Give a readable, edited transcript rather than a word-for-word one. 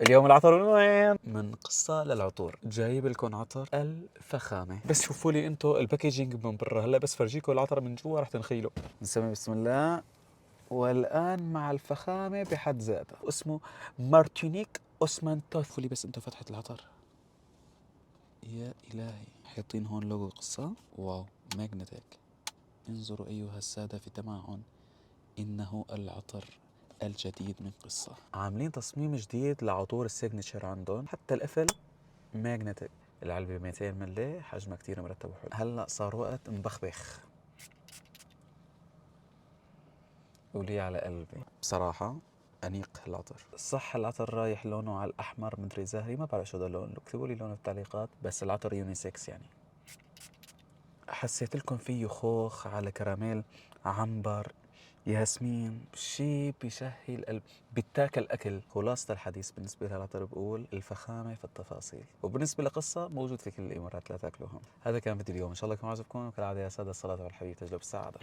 اليوم العطر وين؟ من قصة للعطور جايب لكم عطر الفخامة. بس شوفوا لي انتو الباكيجينج من برا، هلا بس فرجيكم العطر من جوا رح تنخيلوا. نسمي بسم الله. والآن مع الفخامة بحد ذاتها، اسمه مارتينيك اوسمانتوف. شوفوا لي بس انتو فتحة العطر، يا إلهي. حاطين هون لوجو قصة، واو ماجنتيك. انظروا أيها السادة في تمعن، إنه العطر الجديد من قصة. عاملين تصميم جديد لعطور السيجنتشر عندهم، حتى القفل ماجنتيك. العلبة 200 ملي، حجمها كتير مرتب وحلو. هلا صار وقت نبخبخ. قولي على قلبي بصراحة أنيق العطر. صح العطر رايح لونه على الأحمر مدري زهري، ما بعرف شو ده اللون، اكتبوا لي لونه بالتعليقات. بس العطر يونيسكس يعني. حسيت لكم فيه خوخ على كراميل عنبر ياسمين، شي بشهي القلب، بيتاكل أكل. خلاصة الحديث بالنسبة للعطر بقول الفخامة في التفاصيل، وبالنسبة لقصة موجود في كل الإمارات لا تاكلوهم. هذا كان فيديو اليوم، إن شاء الله يكون عجبكم. وكالعادة يا سادة الصلاة على الحبيب تجلب السعادة.